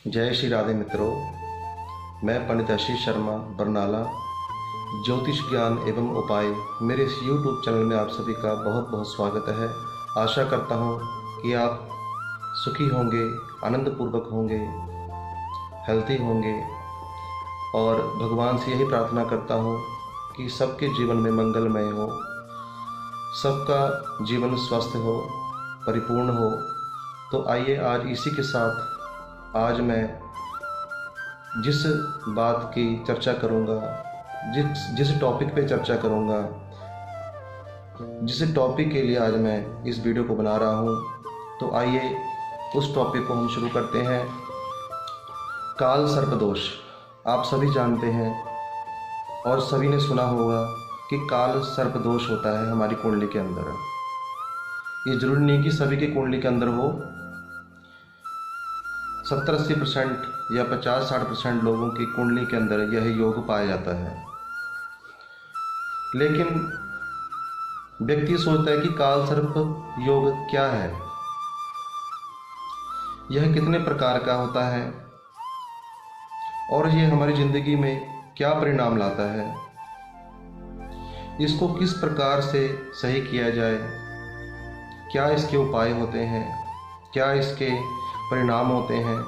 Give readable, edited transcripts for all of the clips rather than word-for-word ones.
जय श्री राधे मित्रों। मैं पंडित आशीष शर्मा बरनाला ज्योतिष ज्ञान एवं उपाय मेरे इस YouTube चैनल में आप सभी का बहुत बहुत स्वागत है। आशा करता हूँ कि आप सुखी होंगे, आनंदपूर्वक होंगे, हेल्थी होंगे और भगवान से यही प्रार्थना करता हूँ कि सबके जीवन में मंगलमय हो, सबका जीवन स्वस्थ हो, परिपूर्ण हो। तो आइए आज इसी के साथ आज मैं जिस बात की चर्चा करूँगा, जिस टॉपिक पे चर्चा करूँगा, जिस टॉपिक के लिए आज मैं इस वीडियो को बना रहा हूँ, तो आइए उस टॉपिक को हम शुरू करते हैं। काल सर्प दोष आप सभी जानते हैं और सभी ने सुना होगा कि काल सर्प दोष होता है हमारी कुंडली के अंदर। ये जरूरी नहीं कि सभी की कुंडली के अंदर हो। 70-80% या 50-60% लोगों की कुंडली के अंदर यह योग पाया जाता है। लेकिन व्यक्ति सोचता है कि काल सर्प योग क्या है, यह कितने प्रकार का होता है और यह हमारी जिंदगी में क्या परिणाम लाता है, इसको किस प्रकार से सही किया जाए, क्या इसके उपाय होते हैं, क्या इसके परिणाम होते हैं,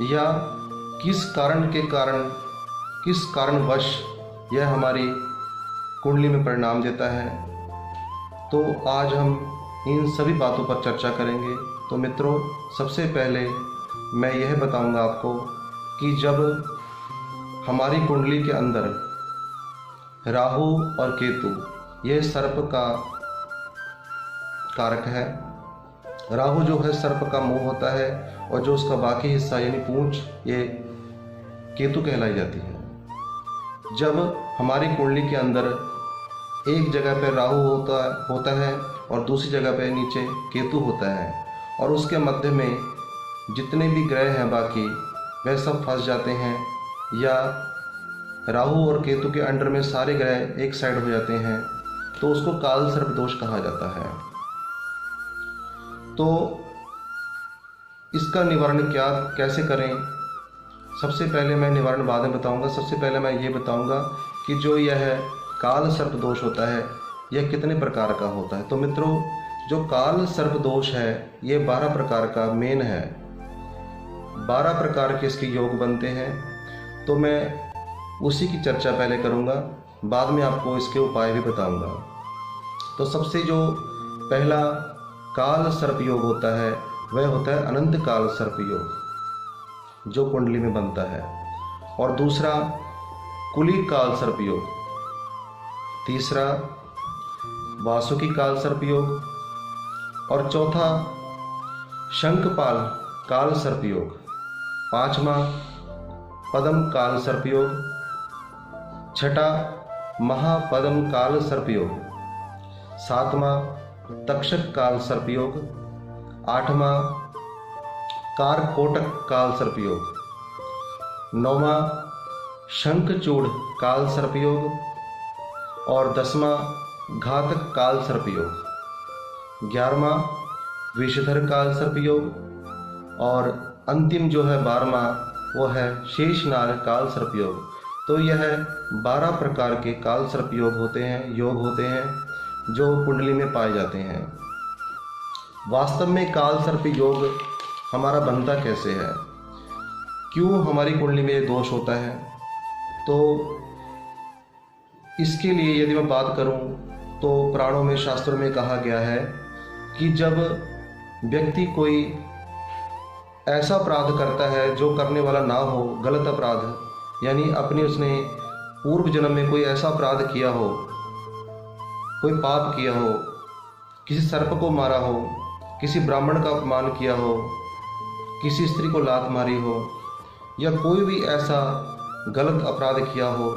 या किस कारणवश यह हमारी कुंडली में परिणाम देता है। तो आज हम इन सभी बातों पर चर्चा करेंगे। तो मित्रों, सबसे पहले मैं यह बताऊंगा आपको कि जब हमारी कुंडली के अंदर राहु और केतु यह सर्प का कारक है। राहु जो है सर्प का मुंह होता है और जो उसका बाकी हिस्सा यानी पूंछ ये केतु कहलाई जाती है। जब हमारी कुंडली के अंदर एक जगह पर राहु होता है और दूसरी जगह पर नीचे केतु होता है और उसके मध्य में जितने भी ग्रह हैं बाकी वह सब फंस जाते हैं, या राहु और केतु के अंडर में सारे ग्रह एक साइड हो जाते हैं, तो उसको काल सर्प दोष कहा जाता है। तो इसका निवारण कैसे करें, सबसे पहले मैं निवारण बाद में बताऊंगा। सबसे पहले मैं ये बताऊंगा कि जो यह काल सर्प दोष होता है यह कितने प्रकार का होता है। तो मित्रों, जो काल सर्प दोष है ये 12 प्रकार का मेन है। 12 प्रकार के इसके योग बनते हैं। तो मैं उसी की चर्चा पहले करूंगा, बाद में आपको इसके उपाय भी बताऊंगा। तो सबसे जो पहला काल सर्प योग होता है वह होता है अनंत काल सर्प योग, जो कुंडली में बनता है। और दूसरा कुली काल सर्प योग, तीसरा वासुकी काल सर्प योग, और चौथा शंखपाल काल सर्प योग, पांचवा पद्म काल सर्प योग, छठा महापद्म काल सर्प योग, सातवां तक्षक काल सर्प योग, आठवां कारकोटक काल सर्प योग, नौवां शंखचूड़ काल सर्प योग, और 10वां घातक काल सर्प योग, 11वां विषधर काल सर्प योग, और अंतिम जो है 12वां वो है शेषनाग काल सर्प योग। तो यह 12 प्रकार के काल सर्प योग होते हैं जो कुंडली में पाए जाते हैं। वास्तव में काल सर्प योग हमारा बनता कैसे है, क्यों हमारी कुंडली में ये दोष होता है, तो इसके लिए यदि मैं बात करूं तो पुराणों में, शास्त्रों में कहा गया है कि जब व्यक्ति कोई ऐसा अपराध करता है जो करने वाला ना हो, गलत अपराध, यानी उसने पूर्व जन्म में कोई ऐसा अपराध किया हो, कोई पाप किया हो, किसी सर्प को मारा हो, किसी ब्राह्मण का अपमान किया हो, किसी स्त्री को लात मारी हो, या कोई भी ऐसा गलत अपराध किया हो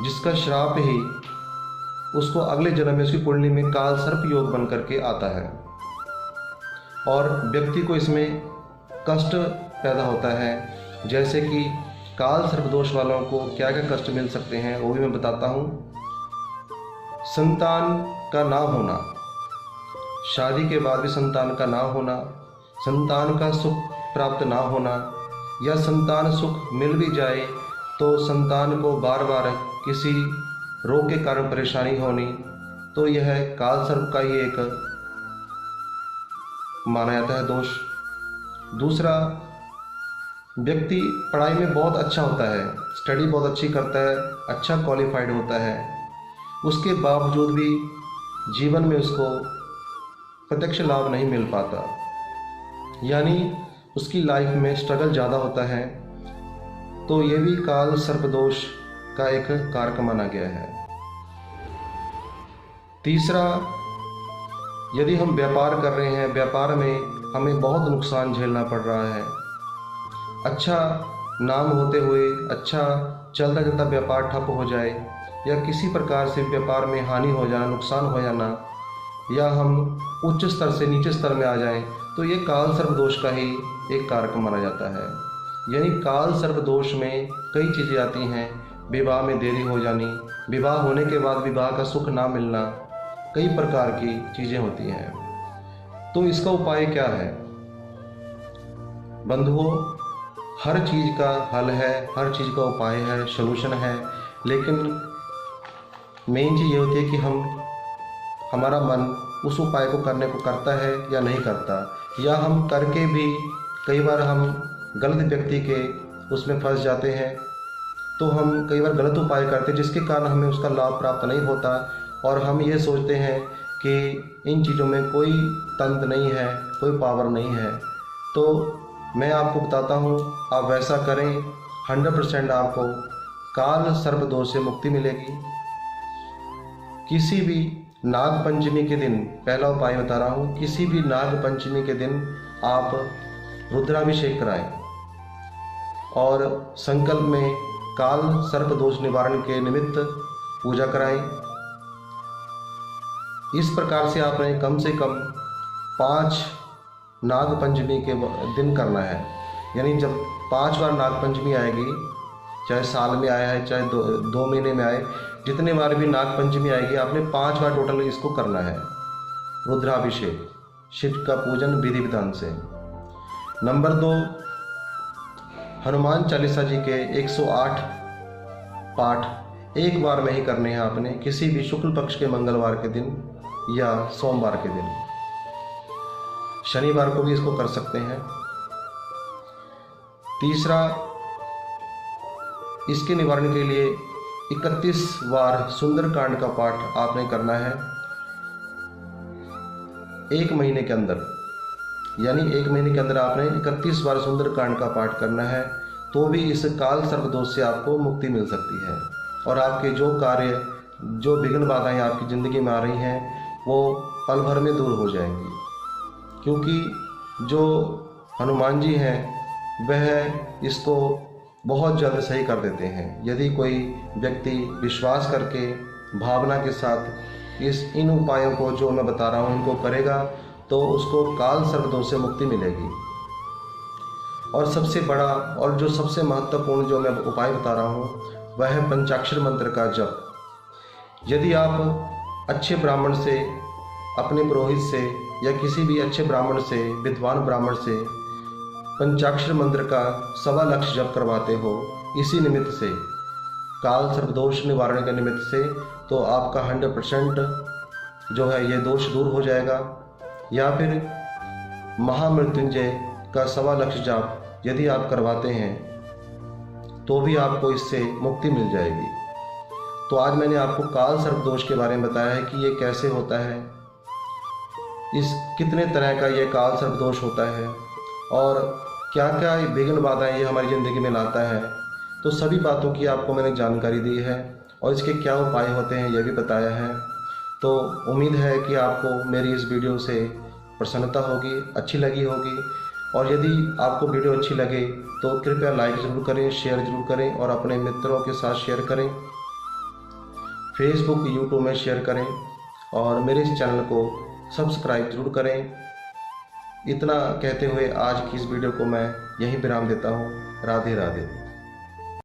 जिसका श्राप ही उसको अगले जन्म में उसकी कुंडली में काल सर्प योग बन करके आता है और व्यक्ति को इसमें कष्ट पैदा होता है। जैसे कि काल सर्प दोष वालों को क्या क्या कष्ट मिल सकते हैं वो भी मैं बताता हूँ। संतान का ना होना, शादी के बाद भी संतान का ना होना, संतान का सुख प्राप्त ना होना, या संतान सुख मिल भी जाए तो संतान को बार बार किसी रोग के कारण परेशानी होनी, तो यह काल सर्प का ही एक माना जाता है दोष। दूसरा, व्यक्ति पढ़ाई में बहुत अच्छा होता है, स्टडी बहुत अच्छी करता है, अच्छा क्वालिफाइड होता है, उसके बावजूद भी जीवन में उसको प्रत्यक्ष लाभ नहीं मिल पाता, यानी उसकी लाइफ में स्ट्रगल ज़्यादा होता है, तो ये भी काल सर्प दोष का एक कारक माना गया है। तीसरा, यदि हम व्यापार कर रहे हैं, व्यापार में हमें बहुत नुकसान झेलना पड़ रहा है, अच्छा नाम होते हुए अच्छा चलता चलता व्यापार ठप हो जाए, या किसी प्रकार से व्यापार में हानि हो जाना, नुकसान हो जाना, या हम उच्च स्तर से नीचे स्तर में आ जाएं, तो ये काल सर्प दोष का ही एक कारक माना जाता है। यानी काल सर्प दोष में कई चीज़ें आती हैं, विवाह में देरी हो जानी, विवाह होने के बाद विवाह का सुख ना मिलना, कई प्रकार की चीज़ें होती हैं। तो इसका उपाय क्या है? बंधुओं, हर चीज़ का हल है, हर चीज़ का उपाय है, सलूशन है, लेकिन मेन चीज़ ये होती है कि हमारा मन उस उपाय को करने को करता है या नहीं करता, या हम करके भी कई बार हम गलत व्यक्ति के उसमें फंस जाते हैं, तो हम कई बार गलत उपाय करते हैं जिसके कारण हमें उसका लाभ प्राप्त नहीं होता, और हम ये सोचते हैं कि इन चीज़ों में कोई तंत्र नहीं है, कोई पावर नहीं है। तो मैं आपको बताता हूँ, आप वैसा करें, 100% आपको काल सर्प दोष से मुक्ति मिलेगी। किसी भी नाग पंचमी के दिन, पहला उपाय बता रहा हूँ, किसी भी नाग पंचमी के दिन आप रुद्राभिषेक कराएं और संकल्प में काल सर्प दोष निवारण के निमित्त पूजा कराएं। इस प्रकार से आपने कम से कम 5 नाग पंचमी के दिन करना है। यानी जब 5 बार नाग पंचमी आएगी, चाहे साल में आया है चाहे 2 महीने में आए, जितने बार भी नाग पंचमी आएगी आपने 5 बार टोटल इसको करना है, रुद्राभिषेक, शिव का पूजन विधि विधान से। नंबर 2, हनुमान चालीसा जी के 108 पाठ एक बार में ही करने हैं आपने, किसी भी शुक्ल पक्ष के मंगलवार के दिन या सोमवार के दिन, शनिवार को भी इसको कर सकते हैं। तीसरा, इसके निवारण के लिए 31 बार सुंदरकांड का पाठ आपने करना है 1 महीने के अंदर। यानी 1 महीने के अंदर आपने 31 बार सुंदरकांड का पाठ करना है, तो भी इस काल सर्प दोष से आपको मुक्ति मिल सकती है, और आपके जो कार्य, जो विघ्न बाधाएं आपकी ज़िंदगी में आ रही हैं, वो पल भर में दूर हो जाएंगी। क्योंकि जो हनुमान जी हैं वह इसको बहुत जल्द सही कर देते हैं। यदि कोई व्यक्ति विश्वास करके भावना के साथ इन उपायों को जो मैं बता रहा हूँ इनको करेगा, तो उसको काल सर्प दोष से मुक्ति मिलेगी। और सबसे बड़ा और जो सबसे महत्वपूर्ण जो मैं उपाय बता रहा हूँ वह है पंचाक्षर मंत्र का जप। यदि आप अच्छे ब्राह्मण से, अपने पुरोहित से, या किसी भी अच्छे ब्राह्मण से, विद्वान ब्राह्मण से पंचाक्षर मंत्र का 1.25 लाख जप करवाते हो इसी निमित्त से, काल सर्प दोष निवारण के निमित्त से, तो आपका 100% जो है ये दोष दूर हो जाएगा। या फिर महामृत्युंजय का 1.25 लाख जाप यदि आप करवाते हैं तो भी आपको इससे मुक्ति मिल जाएगी। तो आज मैंने आपको काल सर्प दोष के बारे में बताया है कि ये कैसे होता है, इस कितने तरह का ये काल सर्प दोष होता है, और क्या क्या विघ्न बाधाएं ये हमारी ज़िंदगी में लाता है। तो सभी बातों की आपको मैंने जानकारी दी है, और इसके क्या उपाय होते हैं ये भी बताया है। तो उम्मीद है कि आपको मेरी इस वीडियो से प्रसन्नता होगी, अच्छी लगी होगी। और यदि आपको वीडियो अच्छी लगे तो कृपया लाइक ज़रूर करें, शेयर ज़रूर करें, और अपने मित्रों के साथ शेयर करें, फेसबुक, यूट्यूब में शेयर करें, और मेरे इस चैनल को सब्सक्राइब ज़रूर करें। इतना कहते हुए आज की इस वीडियो को मैं यहीं विराम देता हूँ। राधे राधे।